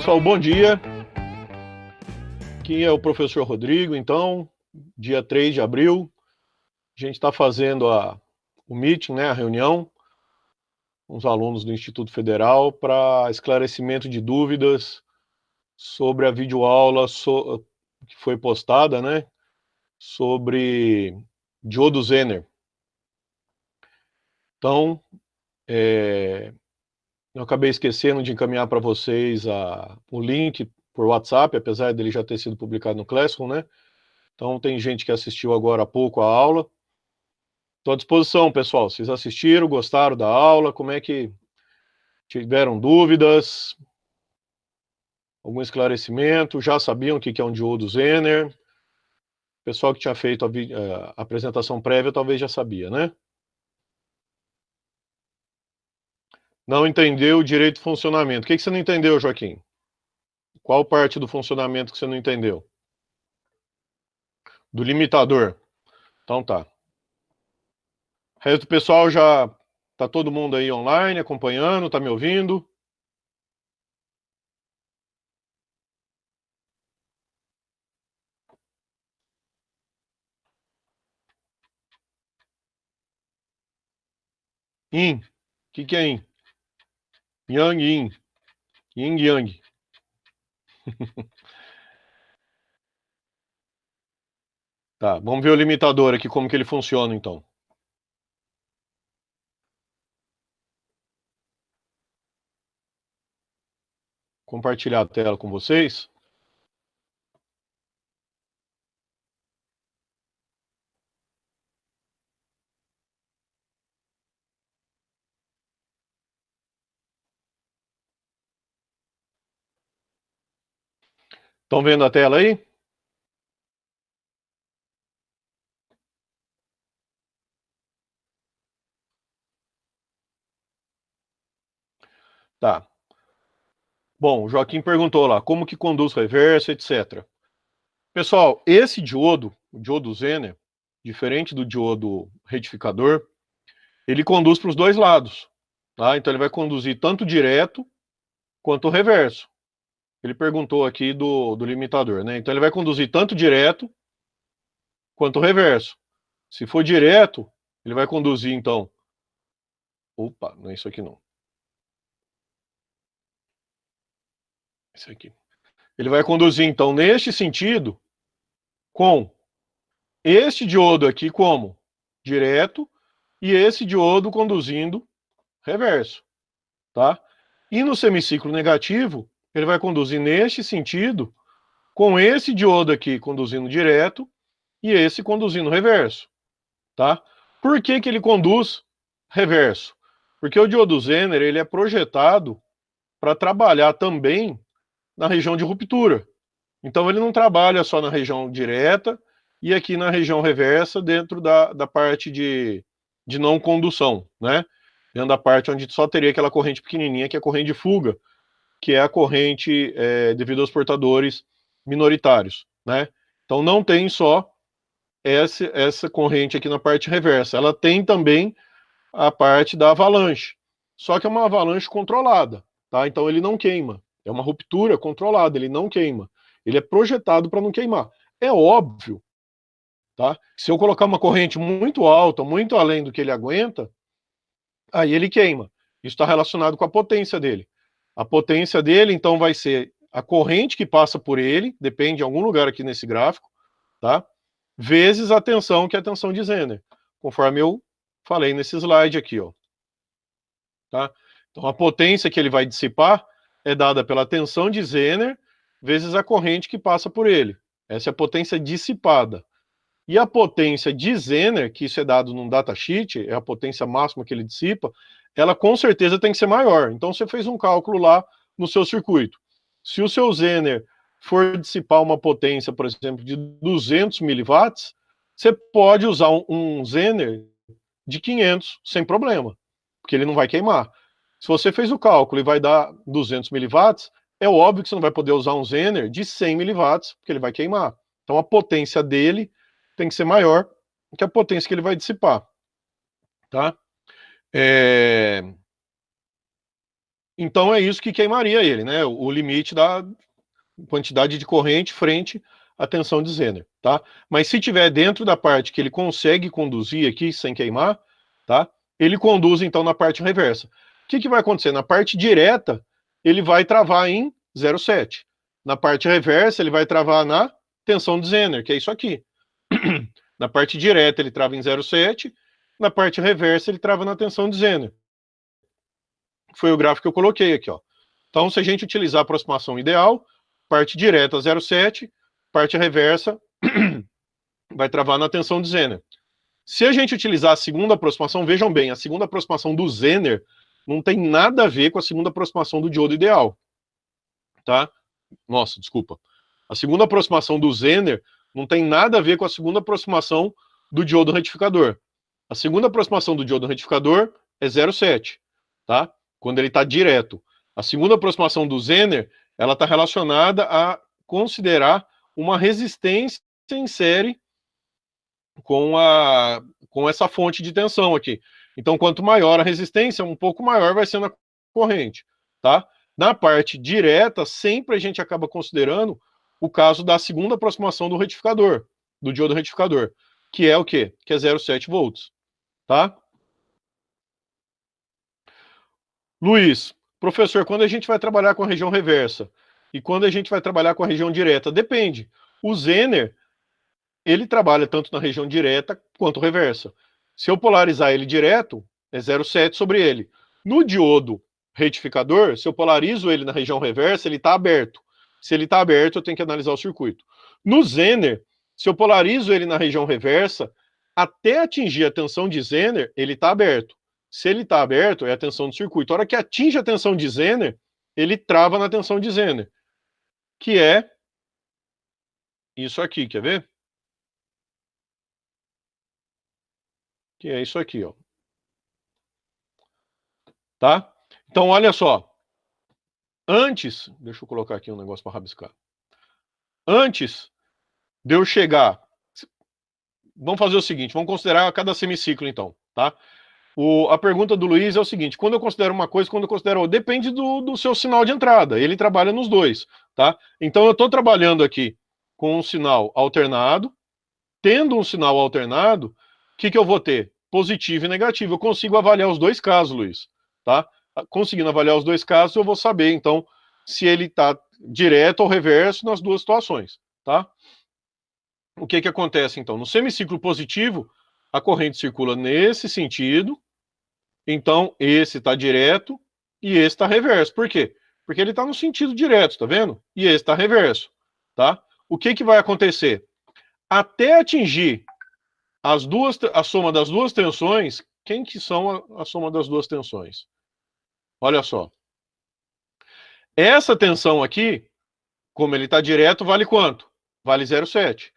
Pessoal, bom dia. Aqui é o professor Rodrigo, então, dia 3 de abril, a gente está fazendo o meeting, né, a reunião, com os alunos do Instituto Federal para esclarecimento de dúvidas sobre a videoaula que foi postada, né, sobre diodo Zener. Então, eu acabei esquecendo de encaminhar para vocês o link por WhatsApp, apesar dele já ter sido publicado no Classroom, né? Então tem gente que assistiu agora há pouco a aula. Estou à disposição, pessoal. Vocês assistiram, gostaram da aula? Como é que tiveram dúvidas? Algum esclarecimento? Já sabiam o que é um diodo Zener? O pessoal que tinha feito a apresentação prévia talvez já sabia, né? Não entendeu direito do funcionamento. O que você não entendeu, Joaquim? Qual parte do funcionamento que você não entendeu? Do limitador. Então tá. O resto do pessoal já tá todo mundo aí online acompanhando, tá me ouvindo? Yin. O que é yin? Yang, yin. Yin, yang. Tá, vamos ver o limitador aqui, como que ele funciona, então. Compartilhar a tela com vocês. Estão vendo a tela aí? Tá. Bom, o Joaquim perguntou lá, como que conduz reverso, etc. Pessoal, esse diodo, o diodo Zener, diferente do diodo retificador, ele conduz para os dois lados. Tá? Então ele vai conduzir tanto direto quanto reverso. Ele perguntou aqui do limitador, né? Então ele vai conduzir tanto direto quanto reverso. Se for direto, ele vai conduzir, então... Opa, não é isso aqui não. Esse aqui. Ele vai conduzir, então, neste sentido, com este diodo aqui como direto e esse diodo conduzindo reverso, tá? E no semiciclo negativo, ele vai conduzir neste sentido com esse diodo aqui conduzindo direto e esse conduzindo reverso, tá? Por que que ele conduz reverso? Porque o diodo Zener, ele é projetado para trabalhar também na região de ruptura. Então ele não trabalha só na região direta e aqui na região reversa dentro da parte de não condução, né? Dentro da parte onde só teria aquela corrente pequenininha, que é a corrente de fuga, que é a corrente devido aos portadores minoritários, né? Então não tem só essa corrente aqui na parte reversa, ela tem também a parte da avalanche, só que é uma avalanche controlada, tá? Então ele não queima, é uma ruptura controlada, ele não queima, ele é projetado para não queimar. É óbvio, tá? Se eu colocar uma corrente muito alta, muito além do que ele aguenta, aí ele queima. Isso está relacionado com a potência dele. A potência dele, então, vai ser a corrente que passa por ele, depende de algum lugar aqui nesse gráfico, tá? Vezes a tensão, que é a tensão de Zener, conforme eu falei nesse slide aqui, ó. Tá? Então a potência que ele vai dissipar é dada pela tensão de Zener vezes a corrente que passa por ele. Essa é a potência dissipada. E a potência de Zener, que isso é dado num datasheet, é a potência máxima que ele dissipa, ela com certeza tem que ser maior. Então você fez um cálculo lá no seu circuito. Se o seu Zener for dissipar uma potência, por exemplo, de 200 miliwatts, você pode usar um Zener de 500 sem problema, porque ele não vai queimar. Se você fez o cálculo e vai dar 200 miliwatts, é óbvio que você não vai poder usar um Zener de 100 miliwatts, porque ele vai queimar. Então a potência dele tem que ser maior que a potência que ele vai dissipar. Tá? Então é isso que queimaria ele, né? O limite da quantidade de corrente frente à tensão de Zener, tá? Mas se tiver dentro da parte que ele consegue conduzir aqui sem queimar, tá? Ele conduz então na parte reversa. O que vai acontecer? Na parte direta, ele vai travar em 0,7. Na parte reversa, ele vai travar na tensão de Zener, que é isso aqui. Na parte direta, ele trava em 0,7. Na parte reversa, ele trava na tensão de Zener. Foi o gráfico que eu coloquei aqui, ó. Então, se a gente utilizar a aproximação ideal, parte direta 0,7, parte reversa vai travar na tensão de Zener. Se a gente utilizar a segunda aproximação, vejam bem, a segunda aproximação do Zener não tem nada a ver com a segunda aproximação do diodo ideal, tá? Nossa, desculpa. A segunda aproximação do Zener não tem nada a ver com a segunda aproximação do diodo retificador. A segunda aproximação do diodo retificador é 0,7, tá? Quando ele está direto. A segunda aproximação do Zener, ela está relacionada a considerar uma resistência em série com essa fonte de tensão aqui. Então, quanto maior a resistência, um pouco maior vai sendo a corrente, tá? Na parte direta, sempre a gente acaba considerando o caso da segunda aproximação do retificador, do diodo retificador, que é o quê? Que é 0,7 volts, tá? Luiz, professor, quando a gente vai trabalhar com a região reversa e quando a gente vai trabalhar com a região direta? Depende. O Zener, ele trabalha tanto na região direta quanto reversa. Se eu polarizar ele direto, é 0,7 sobre ele. No diodo retificador, se eu polarizo ele na região reversa, ele está aberto. Se ele está aberto, eu tenho que analisar o circuito. No Zener, se eu polarizo ele na região reversa, até atingir a tensão de Zener, ele está aberto. Se ele está aberto, é a tensão do circuito. A hora que atinge a tensão de Zener, ele trava na tensão de Zener, que é isso aqui, quer ver? Que é isso aqui, ó. Tá? Então, olha só. Antes, deixa eu colocar aqui um negócio para rabiscar. Antes de eu chegar, vamos fazer o seguinte, vamos considerar cada semiciclo, então, tá? A pergunta do Luiz é o seguinte: quando eu considero uma coisa, quando eu considero outra, depende do seu sinal de entrada. Ele trabalha nos dois, tá? Então eu estou trabalhando aqui com um sinal alternado. Tendo um sinal alternado, o que eu vou ter? Positivo e negativo. Eu consigo avaliar os dois casos, Luiz, tá? Conseguindo avaliar os dois casos, eu vou saber, então, se ele está direto ou reverso nas duas situações, tá? O que acontece, então? No semiciclo positivo, a corrente circula nesse sentido, então esse está direto e esse está reverso. Por quê? Porque ele está no sentido direto, tá vendo? E esse está reverso, tá? O que vai acontecer? Até atingir a soma das duas tensões, quem que são a soma das duas tensões? Olha só. Essa tensão aqui, como ele está direto, vale quanto? Vale 0,7.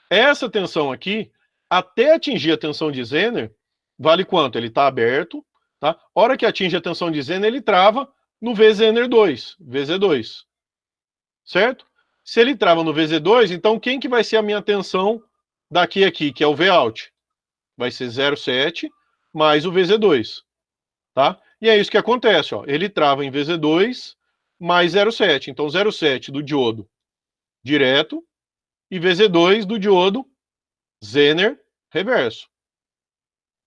Essa tensão aqui, até atingir a tensão de Zener, vale quanto? Ele está aberto, tá? A hora que atinge a tensão de Zener, ele trava no VZener2, VZ2. Certo? Se ele trava no VZ2, então quem que vai ser a minha tensão daqui a aqui, que é o Vout? Vai ser 0,7 mais o VZ2, tá? E é isso que acontece, ó. Ele trava em VZ2 mais 0,7. Então 0,7 do diodo direto e VZ2 do diodo Zener reverso.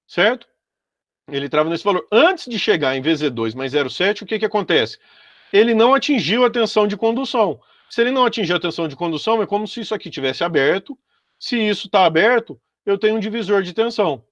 Certo? Ele trava nesse valor. Antes de chegar em VZ2 mais 0,7, o que acontece? Ele não atingiu a tensão de condução. Se ele não atingir a tensão de condução, é como se isso aqui tivesse aberto. Se isso está aberto, eu tenho um divisor de tensão.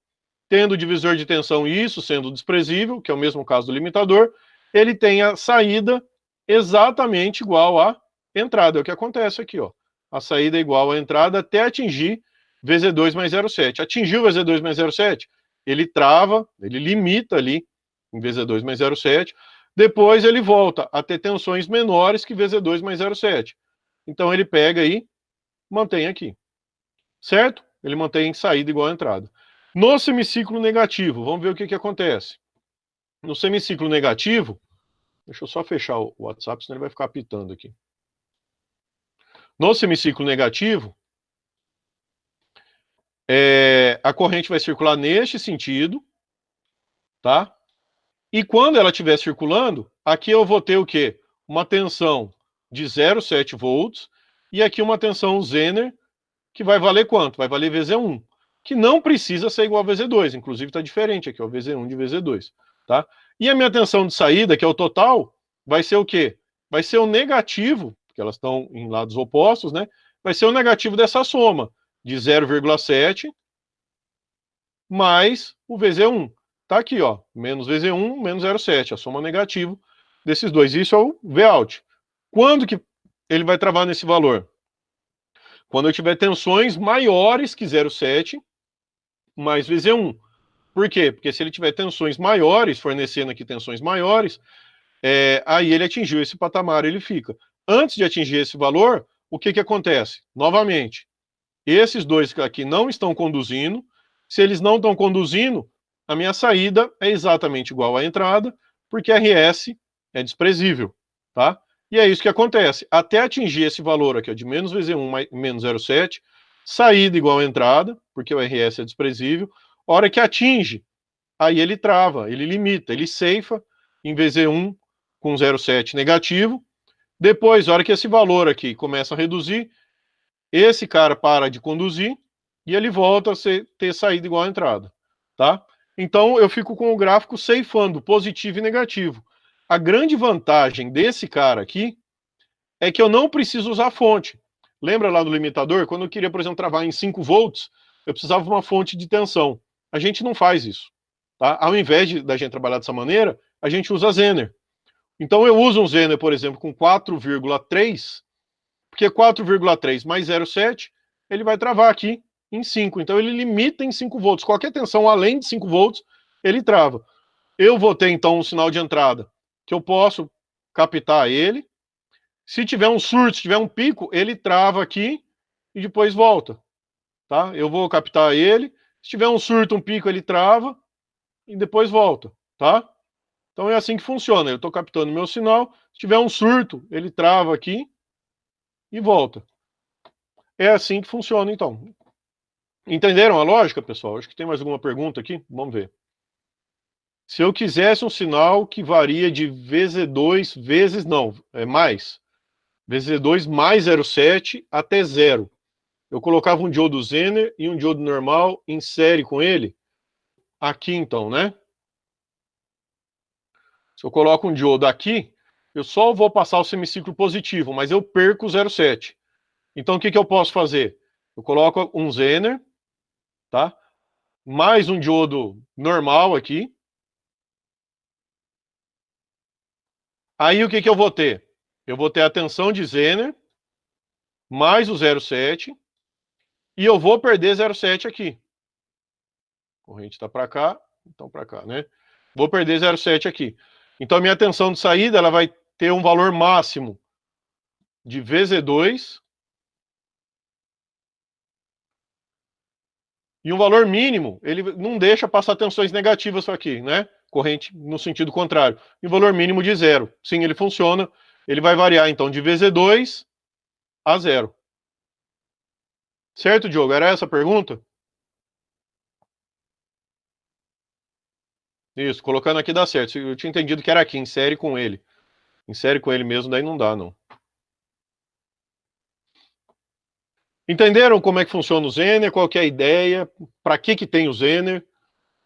Tendo o divisor de tensão e isso sendo desprezível, que é o mesmo caso do limitador, ele tem a saída exatamente igual à entrada. É o que acontece aqui, ó. A saída é igual à entrada até atingir VZ2 mais 0,7. Atingiu VZ2 mais 0,7, ele trava, ele limita ali em VZ2 mais 0,7. Depois ele volta a ter tensões menores que VZ2 mais 0,7. Então ele pega e mantém aqui. Certo? Ele mantém saída igual à entrada. No semiciclo negativo, vamos ver o que acontece. No semiciclo negativo, deixa eu só fechar o WhatsApp, senão ele vai ficar apitando aqui. No semiciclo negativo, a corrente vai circular neste sentido, tá? E quando ela estiver circulando, aqui eu vou ter o quê? Uma tensão de 0,7 volts e aqui uma tensão Zener que vai valer quanto? Vai valer VZ1, que não precisa ser igual a VZ2, inclusive está diferente aqui, o VZ1 de VZ2, tá? E a minha tensão de saída, que é o total, vai ser o quê? Vai ser o negativo, porque elas estão em lados opostos, né? Vai ser o negativo dessa soma, de 0,7 mais o VZ1. Tá aqui, ó, menos VZ1, menos 0,7, a soma negativa desses dois. Isso é o Vout. Quando que ele vai travar nesse valor? Quando eu tiver tensões maiores que 0,7 mais VZ1. Por quê? Porque se ele tiver tensões maiores, fornecendo aqui tensões maiores, aí ele atingiu esse patamar, ele fica. Antes de atingir esse valor, o que acontece? Novamente, esses dois aqui não estão conduzindo. Se eles não estão conduzindo, a minha saída é exatamente igual à entrada, porque RS é desprezível, tá? E é isso que acontece. Até atingir esse valor aqui, ó, de menos VZ1 mais, menos 0,7, saída igual à entrada, porque o RS é desprezível. A hora que atinge, aí ele trava, ele limita, ele ceifa em VZ1 com 0,7 negativo. Depois, a hora que esse valor aqui começa a reduzir, esse cara para de conduzir e ele volta a ter saída igual à entrada, tá? Então eu fico com o gráfico ceifando positivo e negativo. A grande vantagem desse cara aqui é que eu não preciso usar fonte. Lembra lá do limitador? Quando eu queria, por exemplo, travar em 5 volts, eu precisava de uma fonte de tensão. A gente não faz isso, tá? Ao invés da gente trabalhar dessa maneira, a gente usa Zener. Então eu uso um Zener, por exemplo, com 4,3, porque 4,3 mais 0,7, ele vai travar aqui em 5. Então ele limita em 5 volts. Qualquer tensão além de 5 volts, ele trava. Eu vou ter então um sinal de entrada que eu posso captar ele. Se tiver um surto, se tiver um pico, ele trava aqui e depois volta, tá? Eu vou captar ele. Se tiver um surto, um pico, ele trava e depois volta, tá? Então é assim que funciona. Eu estou captando meu sinal. Se tiver um surto, ele trava aqui e volta. É assim que funciona, então. Entenderam a lógica, pessoal? Acho que tem mais alguma pergunta aqui. Vamos ver. Se eu quisesse um sinal que varia de VZ2 vezes, não, mais. VZ2 mais 0,7 até 0. Eu colocava um diodo Zener e um diodo normal em série com ele. Aqui, então, né? Se eu coloco um diodo aqui, eu só vou passar o semiciclo positivo, mas eu perco o 0,7. Então, o que eu posso fazer? Eu coloco um Zener, tá? Mais um diodo normal aqui. Aí o que eu vou ter? Eu vou ter a tensão de Zener, mais o 0,7, e eu vou perder 0,7 aqui. A corrente está para cá, então para cá, né? Vou perder 0,7 aqui. Então a minha tensão de saída ela vai ter um valor máximo de VZ2 e um valor mínimo, ele não deixa passar tensões negativas aqui, né? Corrente no sentido contrário. E um valor mínimo de 0. Sim, ele funciona. Ele vai variar, então, de VZ2 a 0. Certo, Diogo? Era essa a pergunta? Isso, colocando aqui dá certo. Eu tinha entendido que era aqui, em série com ele. Em série com ele mesmo, daí não dá, não. Entenderam como é que funciona o Zener? Qual que é a ideia? Para que tem o Zener?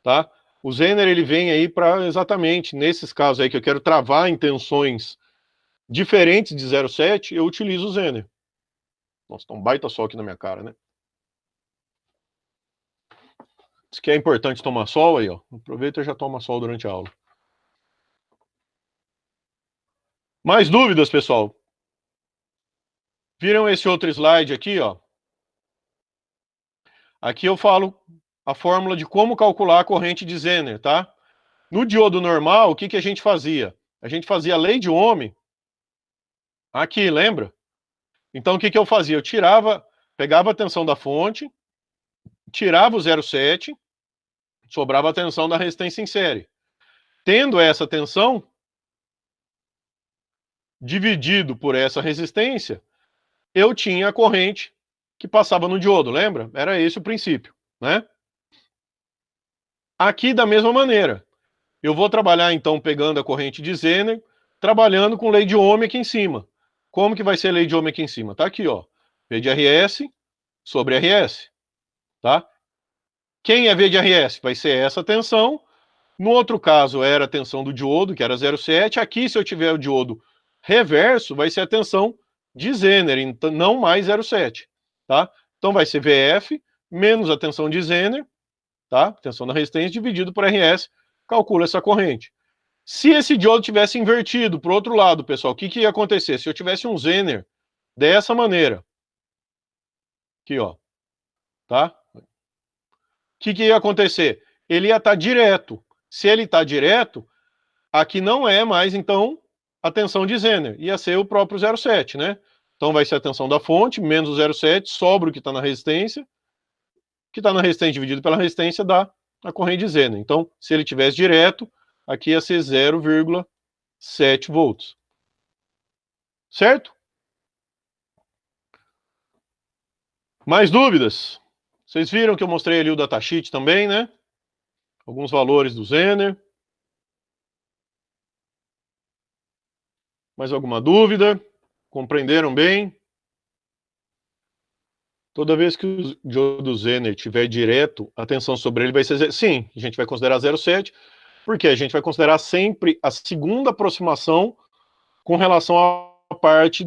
Tá? O Zener ele vem aí para exatamente nesses casos aí que eu quero travar em tensões diferentes de 0,7, eu utilizo o Zener. Nossa, tá um baita sol aqui na minha cara, né? Isso que é importante tomar sol aí, ó. Aproveita e já toma sol durante a aula. Mais dúvidas, pessoal? Viram esse outro slide aqui, ó? Aqui eu falo a fórmula de como calcular a corrente de Zener, tá? No diodo normal, o que a gente fazia? A gente fazia a lei de Ohm aqui, lembra? Então o que eu fazia? Eu pegava a tensão da fonte, tirava o 0,7, sobrava a tensão da resistência em série. Tendo essa tensão, dividido por essa resistência, eu tinha a corrente que passava no diodo, lembra? Era esse o princípio, né? Aqui da mesma maneira. Eu vou trabalhar então pegando a corrente de Zener, trabalhando com lei de Ohm aqui em cima. Como que vai ser a lei de Ohm aqui em cima? Tá aqui, ó. V de RS sobre RS, tá? Quem é V de RS? Vai ser essa tensão. No outro caso, era a tensão do diodo, que era 0,7. Aqui, se eu tiver o diodo reverso, vai ser a tensão de Zener, então não mais 0,7, tá? Então vai ser VF menos a tensão de Zener, tá? Tensão da resistência dividido por RS, calcula essa corrente. Se esse diodo tivesse invertido para o outro lado, pessoal, o que, que ia acontecer? Se eu tivesse um Zener dessa maneira, aqui, ó, tá? O que, que ia acontecer? Ele ia estar direto. Se ele está direto, aqui não é mais, então, a tensão de Zener. Ia ser o próprio 0,7, né? Então vai ser a tensão da fonte, menos o 0,7, sobra o que está na resistência. O que está na resistência dividido pela resistência dá a corrente de Zener. Então, se ele tivesse direto, aqui ia ser 0,7 volts. Certo? Mais dúvidas? Vocês viram que eu mostrei ali o datasheet também, né? Alguns valores do Zener. Mais alguma dúvida? Compreenderam bem? Toda vez que o diodo Zener tiver direto, a tensão sobre ele vai ser... Sim, a gente vai considerar 0,7, porque a gente vai considerar sempre a segunda aproximação com relação à parte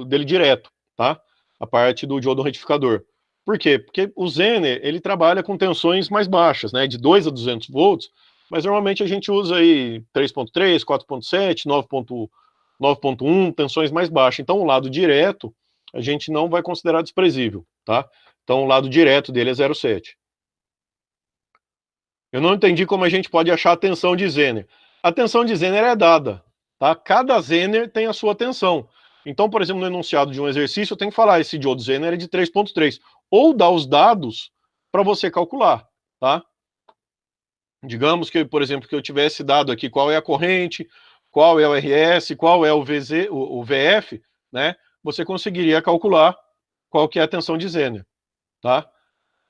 dele direto, tá? A parte do diodo retificador. Por quê? Porque o Zener, ele trabalha com tensões mais baixas, né? De 2 a 200 volts, mas normalmente a gente usa aí 3.3, 4.7, 9.1, tensões mais baixas. Então, o lado direto, a gente não vai considerar desprezível, tá? Então, o lado direto dele é 0,7. Eu não entendi como a gente pode achar a tensão de Zener. A tensão de Zener é dada, tá? Cada Zener tem a sua tensão. Então, por exemplo, no enunciado de um exercício, eu tenho que falar, esse diodo Zener é de 3.3. Ou dar os dados para você calcular, tá? Digamos que, por exemplo, que eu tivesse dado aqui qual é a corrente, qual é o RS, qual é o VZ, o VF, né? Você conseguiria calcular qual que é a tensão de Zener, tá?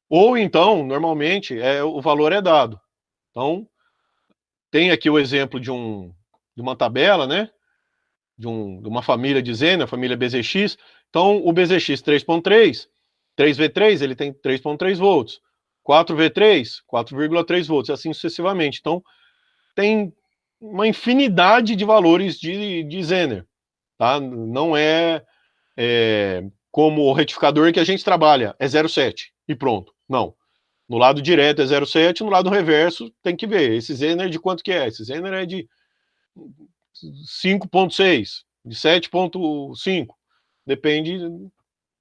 Ou então, normalmente, o valor é dado. Então, tem aqui o exemplo de uma tabela, né? De uma família de Zener, a família BZX. Então, o BZX 3.3, 3V3, ele tem 3.3 volts. 4V3, 4,3 volts, e assim sucessivamente. Então, tem uma infinidade de valores de Zener, tá? Não como o retificador que a gente trabalha, é 0,7 e pronto. Não. No lado direto é 0,7, no lado reverso tem que ver. Esse Zener de quanto que é? Esse Zener é de 5.6, de 7.5. Depende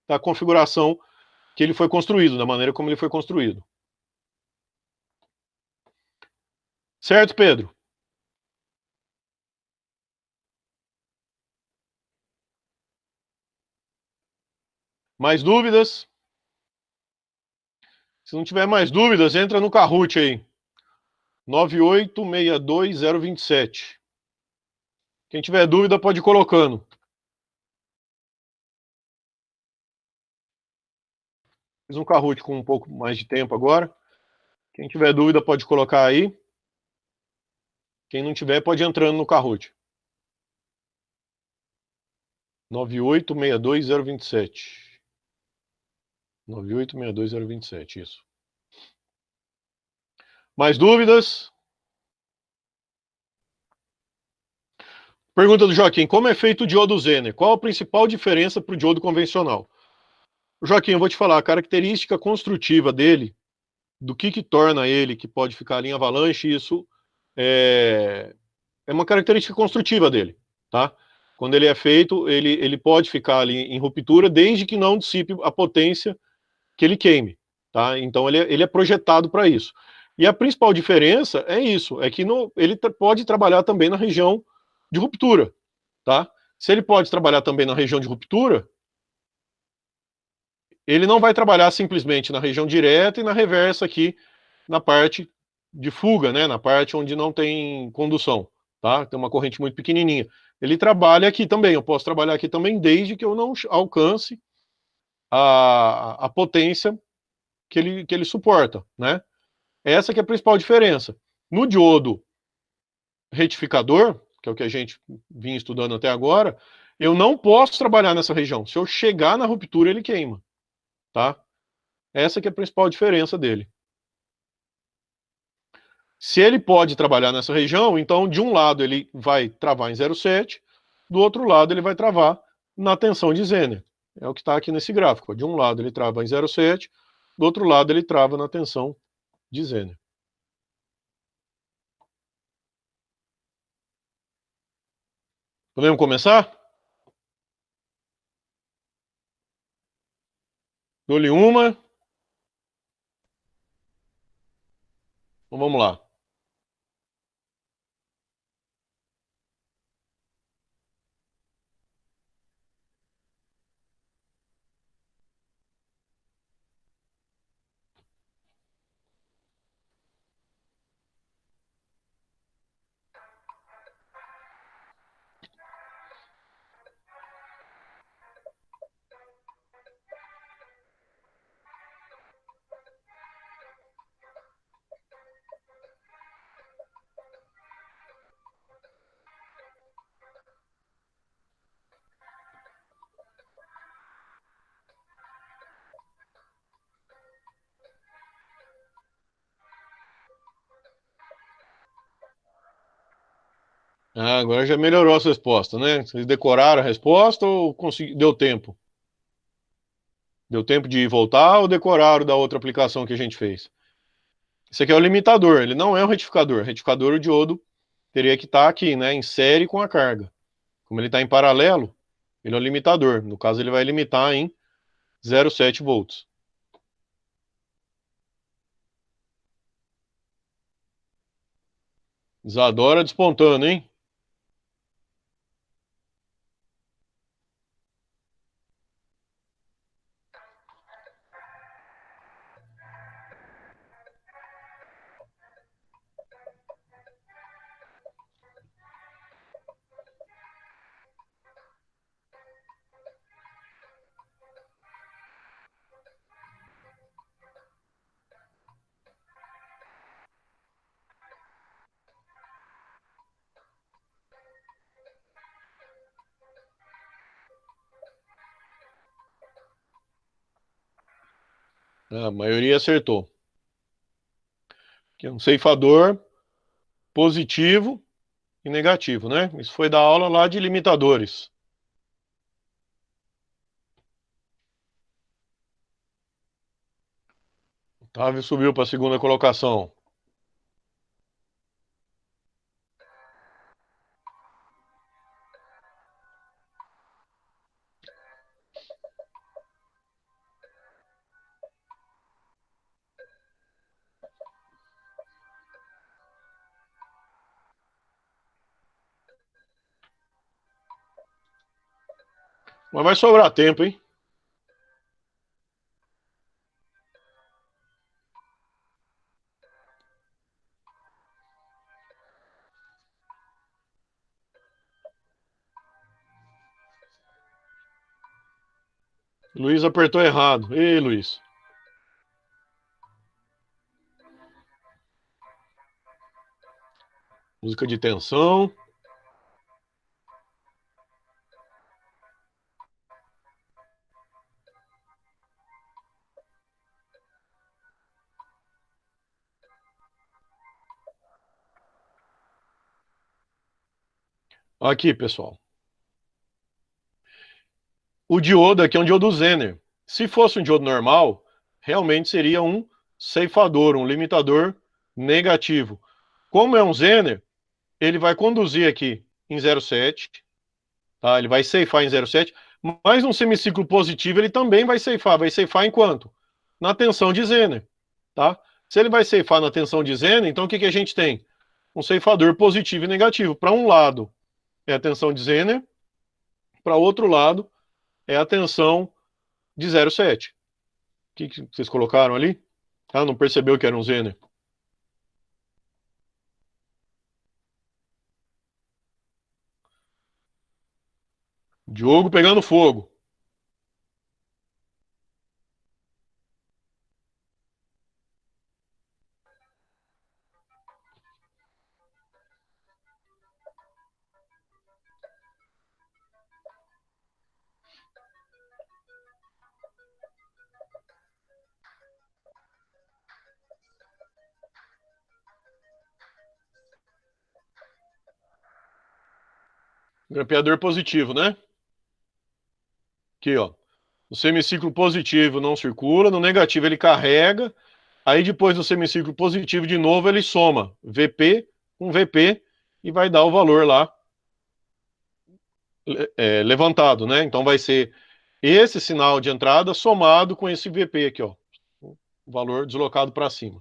da configuração que ele foi construído, da maneira como ele foi construído. Certo, Pedro? Mais dúvidas? Se não tiver mais dúvidas, entra no Kahoot aí. 9862027. Quem tiver dúvida pode ir colocando. Fiz um Kahoot com um pouco mais de tempo agora. Quem tiver dúvida pode colocar aí. Quem não tiver pode ir entrando no Kahoot. 9862027. 9862027, isso. Mais dúvidas? Pergunta do Joaquim: como é feito o diodo Zener? Qual a principal diferença para o diodo convencional? Joaquim, eu vou te falar, a característica construtiva dele, do que torna ele que pode ficar ali em avalanche, isso é uma característica construtiva dele, tá? Quando ele é feito, ele pode ficar ali em ruptura, desde que não dissipe a potência que ele queime, tá? Então ele é projetado para isso. E a principal diferença é isso, é que ele pode trabalhar também na região de ruptura, tá? Se ele pode trabalhar também na região de ruptura, ele não vai trabalhar simplesmente na região direta e na reversa aqui, na parte de fuga, né? Na parte onde não tem condução, tá? Tem uma corrente muito pequenininha. Ele trabalha aqui também, eu posso trabalhar aqui também, desde que eu não alcance a potência que ele suporta, né? Essa que é a principal diferença. No diodo retificador, que é o que a gente vinha estudando até agora, eu não posso trabalhar nessa região. Se eu chegar na ruptura, ele queima, tá? Essa que é a principal diferença dele. Se ele pode trabalhar nessa região, então de um lado ele vai travar em 0,7, do outro lado ele vai travar na tensão de Zener. É o que está aqui nesse gráfico. De um lado ele trava em 0,7, do outro lado ele trava na tensão de Zener. Podemos começar? Dou-lhe uma. Então vamos lá. Ah, agora já melhorou a resposta, né? Vocês decoraram a resposta ou deu tempo? Deu tempo de voltar ou decoraram da outra aplicação que a gente fez? Esse aqui é o limitador, ele não é o retificador. O retificador, o diodo teria que estar aqui, né, em série com a carga. Como ele está em paralelo, ele é o limitador. No caso, ele vai limitar em 0,7 volts. Isadora despontando, hein? A maioria acertou. Aqui é um ceifador positivo e negativo, né? Isso foi da aula lá de limitadores. Otávio subiu para a segunda colocação. Mas vai sobrar tempo, hein? Luiz apertou errado. Ei, Luiz. Música de tensão. Aqui, pessoal. O diodo aqui é um diodo Zener. Se fosse um diodo normal, realmente seria um ceifador, um limitador negativo. Como é um Zener, ele vai conduzir aqui em 0,7, tá? Ele vai ceifar em 0,7, mas um semiciclo positivo ele também vai ceifar em quanto? Na tensão de Zener, tá? Se ele vai ceifar na tensão de Zener, então o que que a gente tem? Um ceifador positivo e negativo. Para um lado é a tensão de Zener, para outro lado é a tensão de 0,7. O que vocês colocaram ali? Ah, não percebeu que era um Zener. Diogo pegando fogo. Grampeador positivo, né? Aqui, ó. O semiciclo positivo não circula, no negativo ele carrega, aí depois do semiciclo positivo de novo ele soma VP com VP e vai dar o valor lá levantado, né? Então vai ser esse sinal de entrada somado com esse VP aqui, ó. O valor deslocado para cima,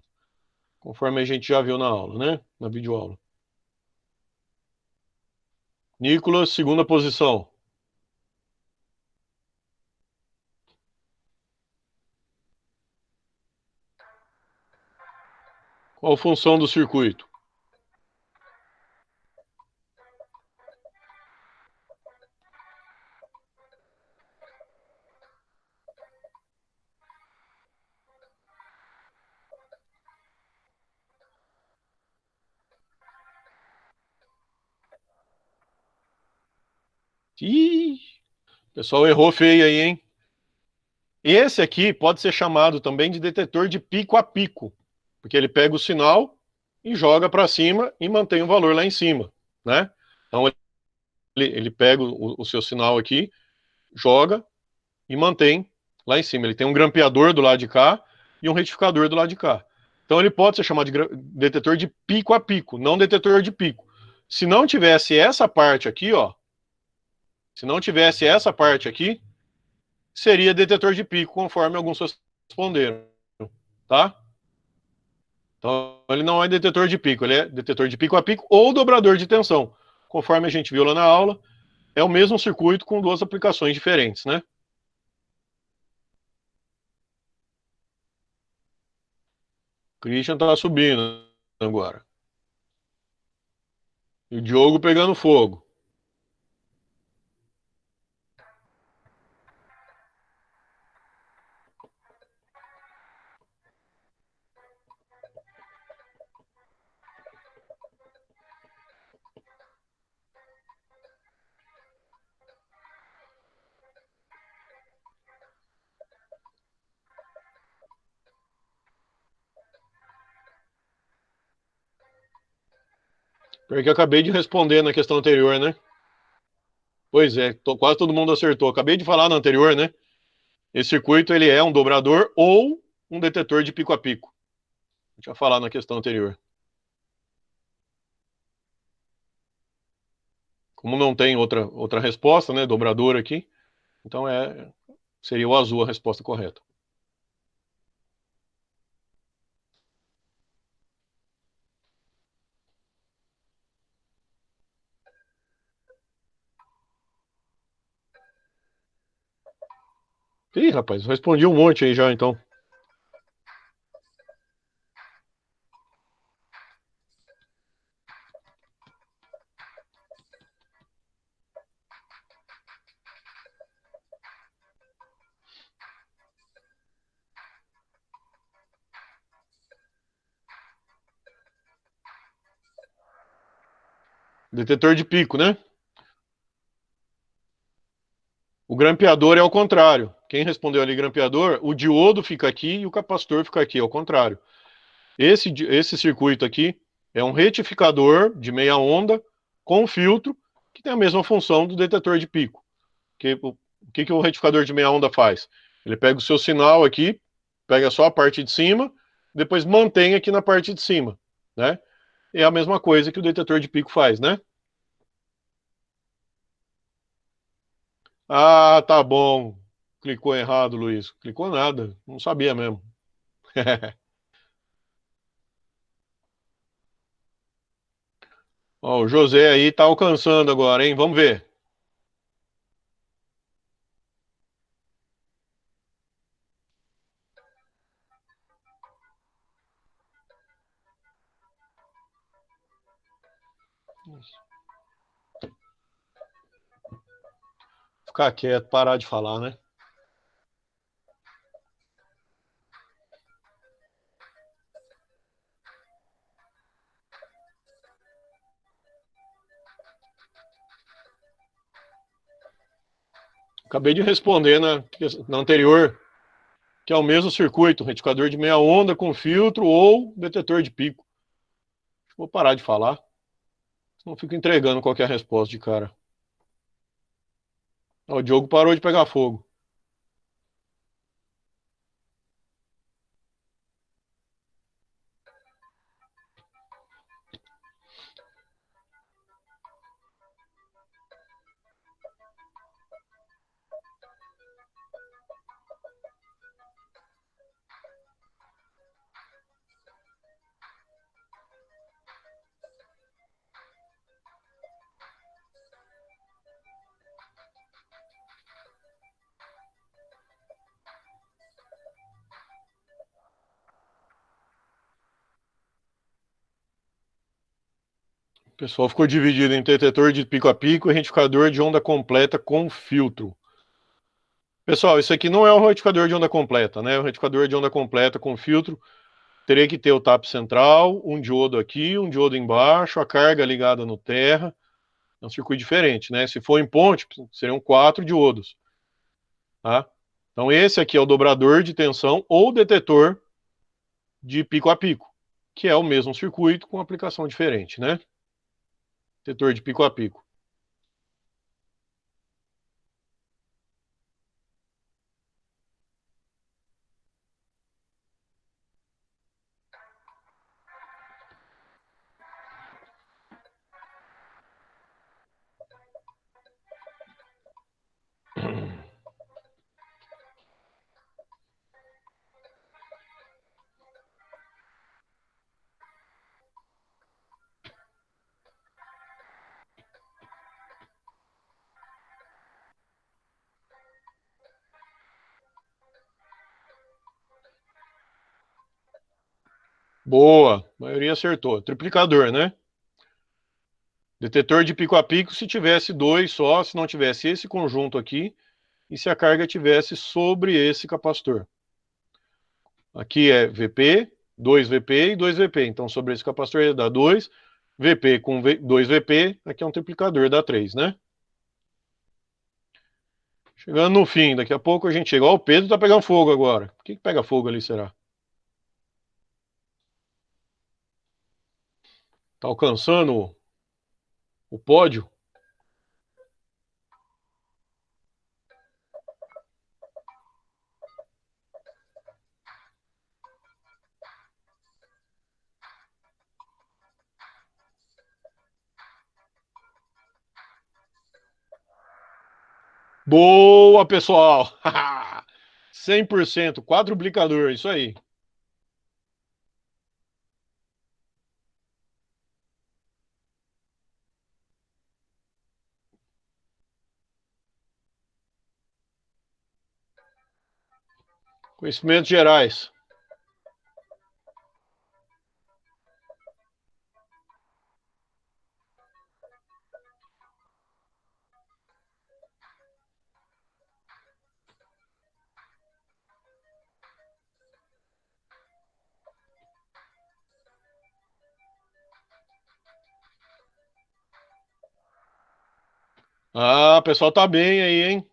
conforme a gente já viu na aula, né? Na videoaula. Nicolas, segunda posição. Qual a função do circuito? Ih, o pessoal errou feio aí, hein? Esse aqui pode ser chamado também de detetor de pico a pico, porque ele pega o sinal e joga para cima e mantém o valor lá em cima, né? Então ele pega o seu sinal aqui, joga e mantém lá em cima. Ele tem um grampeador do lado de cá e um retificador do lado de cá. Então ele pode ser chamado de detetor de pico a pico, não detetor de pico. Se não tivesse essa parte aqui, ó, se não tivesse essa parte aqui, seria detetor de pico, conforme alguns responderam, tá? Então ele não é detetor de pico, ele é detetor de pico a pico ou dobrador de tensão. Conforme a gente viu lá na aula, é o mesmo circuito com duas aplicações diferentes, né? Christian tá subindo agora. E o Diogo pegando fogo. Porque eu acabei de responder na questão anterior, né? Pois é, quase todo mundo acertou. Acabei de falar na anterior, né? Esse circuito ele é um dobrador ou um detetor de pico a pico. Eu tinha falado na questão anterior. Como não tem outra resposta, né? Dobrador aqui. Então seria o azul a resposta correta. Ih, rapaz, respondi um monte aí já, então. Detetor de pico, né? O grampeador é ao contrário. Quem respondeu ali grampeador, o diodo fica aqui e o capacitor fica aqui, ao contrário. Esse circuito aqui é um retificador de meia onda com filtro que tem a mesma função do detetor de pico. O que o retificador de meia onda faz? Ele pega o seu sinal aqui, pega só a parte de cima, depois mantém aqui na parte de cima, né? É a mesma coisa que o detetor de pico faz, né? Ah, tá bom. Clicou errado, Luiz. Clicou nada. Não sabia mesmo. Ó, o José aí tá alcançando agora, hein? Vamos ver. Ficar quieto, parar de falar, né? Acabei de responder na anterior, que é o mesmo circuito, retificador de meia onda com filtro ou detetor de pico. Vou parar de falar, senão fico entregando qualquer resposta de cara. Ó, o Diogo parou de pegar fogo. O pessoal ficou dividido em detetor de pico a pico e retificador de onda completa com filtro. Pessoal, isso aqui não é um retificador de onda completa, né? O retificador de onda completa com filtro teria que ter o tap central, um diodo aqui, um diodo embaixo, a carga ligada no terra. É um circuito diferente, né? Se for em ponte, seriam 4 diodos, tá? Então esse aqui é o dobrador de tensão ou detetor de pico a pico, que é o mesmo circuito com aplicação diferente, né? Detetor de pico a pico. Boa, a maioria acertou. Triplicador, né? Detetor de pico a pico se tivesse dois só, se não tivesse esse conjunto aqui e se a carga tivesse sobre esse capacitor. Aqui é VP, 2 VP e 2 VP. Então, sobre esse capacitor ele dá 2 VP com 2 VP, aqui é um triplicador, dá 3, né? Chegando no fim, daqui a pouco a gente chega. Ó, o Pedro tá pegando fogo agora. Por que pega fogo ali, será? Tá alcançando o pódio? Boa, pessoal! 100%, quadruplicador, isso aí. Conhecimentos gerais. Ah, o pessoal tá bem aí, hein?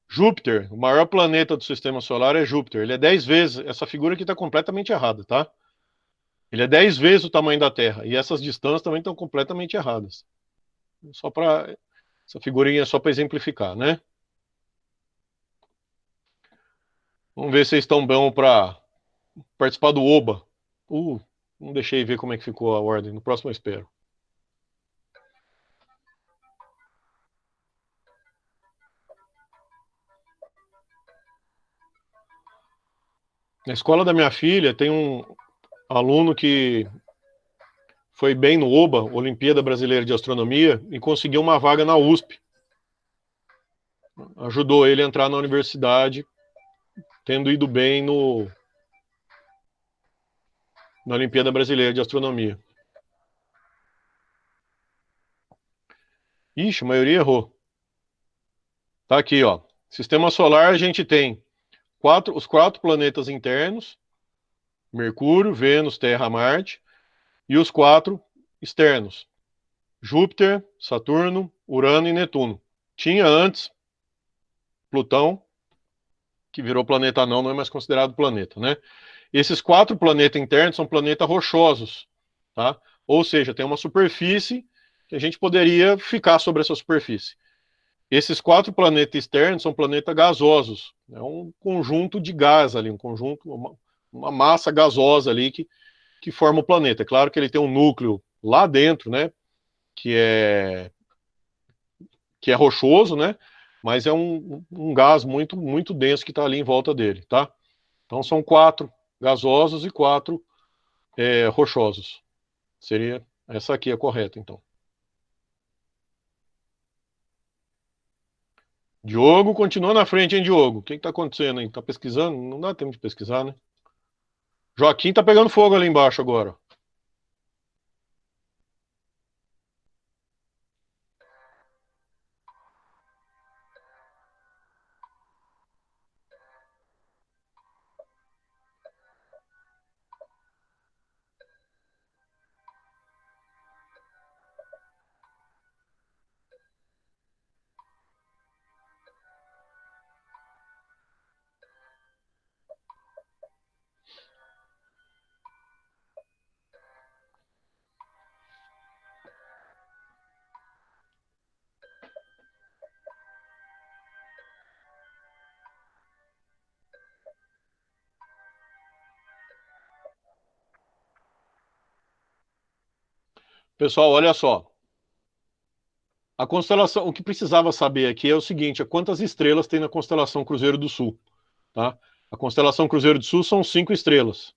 Júpiter, o maior planeta do sistema solar é Júpiter. Ele é 10 vezes. Essa figura aqui está completamente errada, tá? Ele é 10 vezes o tamanho da Terra. E essas distâncias também estão completamente erradas. Só para. Essa figurinha é só para exemplificar, né? Vamos ver se vocês estão bons para participar do OBA. Não deixei ver como é que ficou a ordem. No próximo eu espero. Na escola da minha filha tem um aluno que foi bem no OBA, Olimpíada Brasileira de Astronomia, e conseguiu uma vaga na USP. Ajudou ele a entrar na universidade, tendo ido bem na Olimpíada Brasileira de Astronomia. Ixi, a maioria errou. Tá aqui, ó. Sistema solar a gente tem os 4 planetas internos, Mercúrio, Vênus, Terra, Marte, e os 4 externos, Júpiter, Saturno, Urano e Netuno. Tinha antes Plutão, que virou planeta anão, não é mais considerado planeta, né? Esses 4 planetas internos são planetas rochosos, tá? Ou seja, tem uma superfície que a gente poderia ficar sobre essa superfície. Esses 4 planetas externos são planetas gasosos. É um conjunto de gás ali, um conjunto, uma massa gasosa ali que forma o planeta. É claro que ele tem um núcleo lá dentro, né? Que é, que é rochoso, né? Mas é um gás muito denso que está ali em volta dele, tá? Então são 4 gasosos e 4 rochosos. Seria essa aqui a correta, então. Diogo continua na frente, hein, Diogo? O que está acontecendo aí? Tá pesquisando? Não dá tempo de pesquisar, né? Joaquim tá pegando fogo ali embaixo agora. Pessoal, olha só. A constelação, o que precisava saber aqui é o seguinte: é quantas estrelas tem na constelação Cruzeiro do Sul, tá? A constelação Cruzeiro do Sul são 5 estrelas.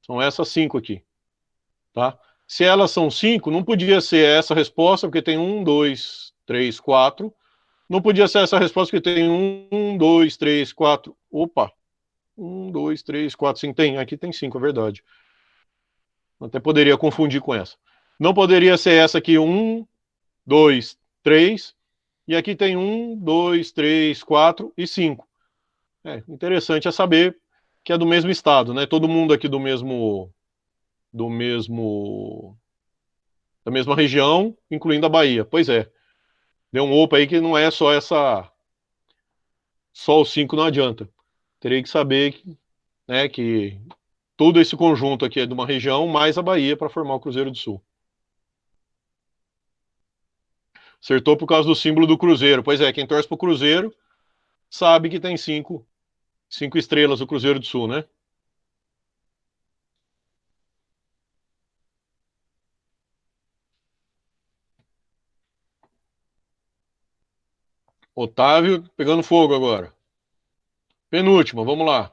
São essas 5 aqui, tá? Se elas são 5, não podia ser essa resposta, porque tem 1, 2, 3, 4. Não podia ser essa resposta, porque tem 1, 2, 3, 4. Opa! 1, 2, 3, 4, 5. Tem, aqui tem 5, é verdade. Até poderia confundir com essa. Não poderia ser essa aqui, 1, 2, 3. E aqui tem 1, 2, 3, 4 e 5. Interessante é saber que é do mesmo estado, né? Todo mundo aqui do mesmo, da mesma região, incluindo a Bahia. Pois é. Deu um opa aí que não é só essa, só os 5 não adianta. Teria que saber que todo esse conjunto aqui é de uma região, mais a Bahia para formar o Cruzeiro do Sul. Acertou por causa do símbolo do Cruzeiro. Pois é, quem torce pro Cruzeiro sabe que tem 5 estrelas o Cruzeiro do Sul, né? Otávio pegando fogo agora. Penúltima, vamos lá.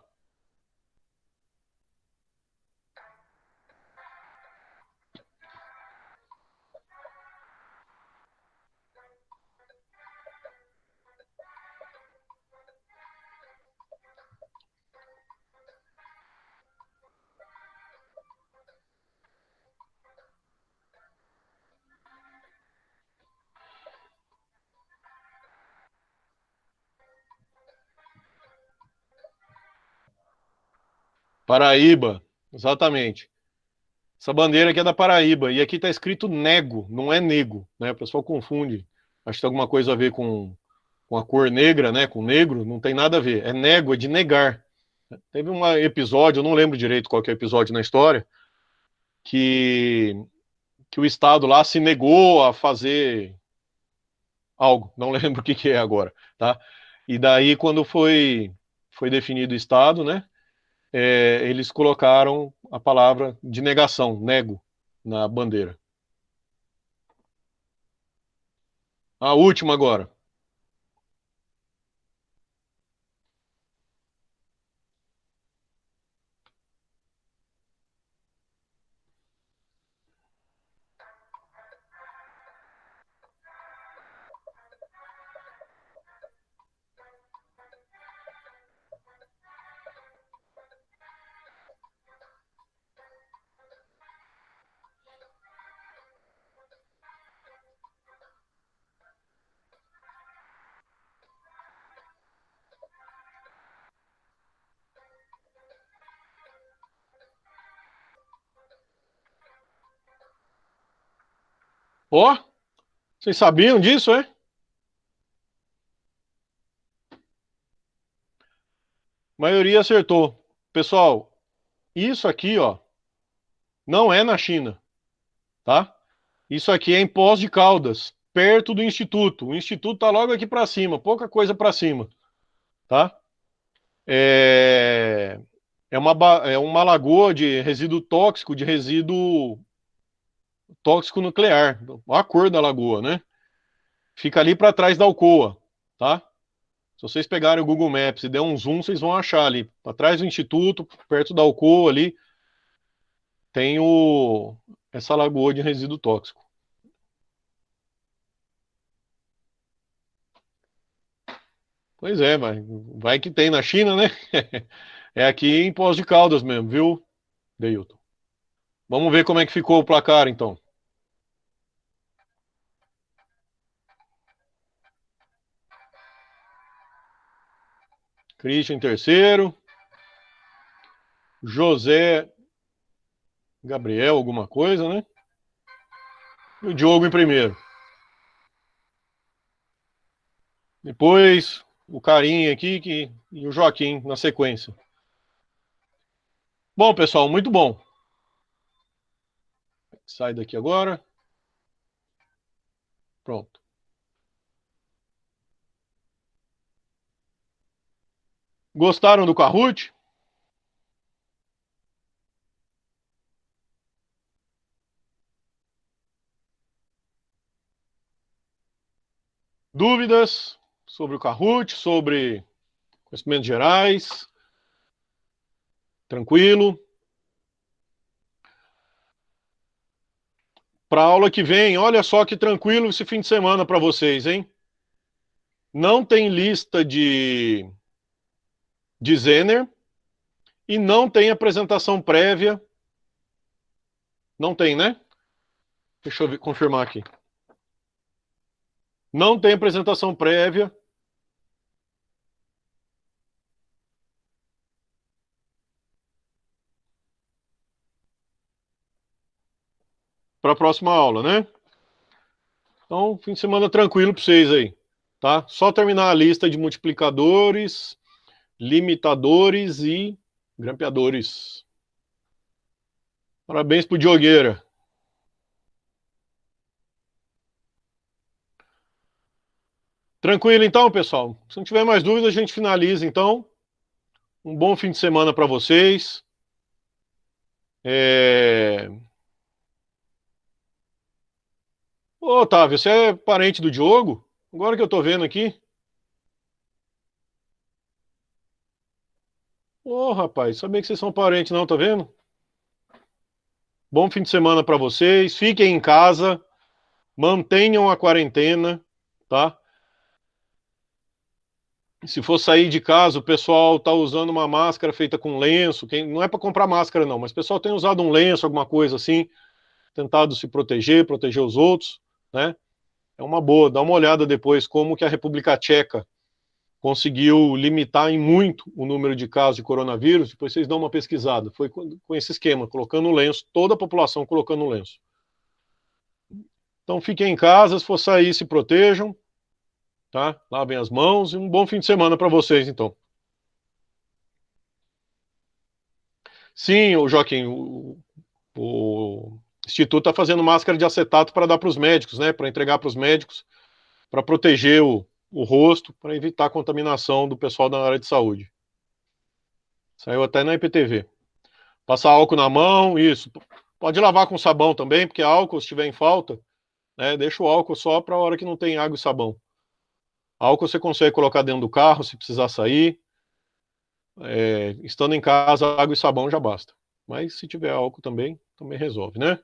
Paraíba, exatamente. Essa bandeira aqui é da Paraíba. E aqui está escrito nego, não é nego, né? O pessoal confunde. Acho que tem alguma coisa a ver com a cor negra, né? Com negro, não tem nada a ver. É nego, é de negar. Teve um episódio, eu não lembro direito qual que é o episódio na história, que, que o Estado lá se negou a fazer algo. Não lembro o que, que é agora, tá? E daí, quando foi definido o Estado, né? Eles colocaram a palavra de negação, nego, na bandeira. A última agora. Ó, oh, vocês sabiam disso, é? A maioria acertou. Pessoal, isso aqui, ó, não é na China, tá? Isso aqui é em Poços de Caldas, perto do Instituto. O Instituto está logo aqui para cima, pouca coisa para cima, tá? É, é uma lagoa de resíduo tóxico, de resíduo tóxico nuclear. Olha a cor da lagoa, né? Fica ali para trás da Alcoa, tá? Se vocês pegarem o Google Maps e der um zoom, vocês vão achar ali, para trás do Instituto, perto da Alcoa ali, tem essa lagoa de resíduo tóxico. Pois é, vai que tem na China, né? É aqui em Poços de Caldas mesmo, viu, Deilton? Vamos ver como é que ficou o placar, então. Christian em terceiro. José Gabriel, alguma coisa, né? E o Diogo em primeiro. Depois, o Carinha aqui e o Joaquim na sequência. Bom, pessoal, muito bom. Sai daqui agora. Pronto. Gostaram do Kahoot? Dúvidas sobre o Kahoot, sobre conhecimentos gerais? Tranquilo? Para a aula que vem, olha só que tranquilo esse fim de semana para vocês, hein? Não tem lista de Zener e não tem apresentação prévia. Não tem, né? Deixa eu confirmar aqui. Não tem apresentação prévia para a próxima aula, né? Então, fim de semana tranquilo para vocês aí, tá? Só terminar a lista de multiplicadores, limitadores e grampeadores. Parabéns pro Diogueira. Tranquilo então, pessoal? Se não tiver mais dúvidas, a gente finaliza então. Um bom fim de semana para vocês. É... Ô, Otávio, você é parente do Diogo? Agora que eu tô vendo aqui. Ô, rapaz, sabia que vocês são parentes, não, tá vendo? Bom fim de semana para vocês. Fiquem em casa, mantenham a quarentena, tá? Se for sair de casa, o pessoal tá usando uma máscara feita com lenço. Não é para comprar máscara, não, mas o pessoal tem usado um lenço, alguma coisa assim, tentado se proteger, proteger os outros, né? É uma boa. Dá uma olhada depois como que a República Tcheca conseguiu limitar em muito o número de casos de coronavírus. Depois vocês dão uma pesquisada. Foi com esse esquema, colocando o lenço, toda a população colocando o lenço. Então fiquem em casa, se for sair, se protejam, tá? Lavem as mãos e um bom fim de semana para vocês, então. Sim, o Joaquim, o Instituto está fazendo máscara de acetato para dar para os médicos, né? Para entregar para os médicos, para proteger o rosto, para evitar a contaminação do pessoal da área de saúde. Saiu até na IPTV. Passar álcool na mão, isso. Pode lavar com sabão também, porque álcool, se tiver em falta, né? Deixa o álcool só para a hora que não tem água e sabão. Álcool você consegue colocar dentro do carro se precisar sair. Estando em casa, água e sabão já basta. Mas se tiver álcool também resolve, né?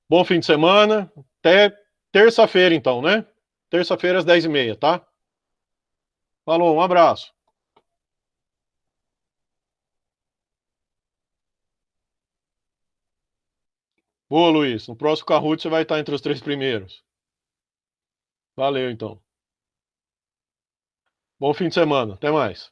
Bom fim de semana. Até terça-feira, então, né? Terça-feira às 10h30, tá? Falou, um abraço. Boa, Luiz. No próximo Kahoot você vai estar entre os 3 primeiros. Valeu, então. Bom fim de semana. Até mais.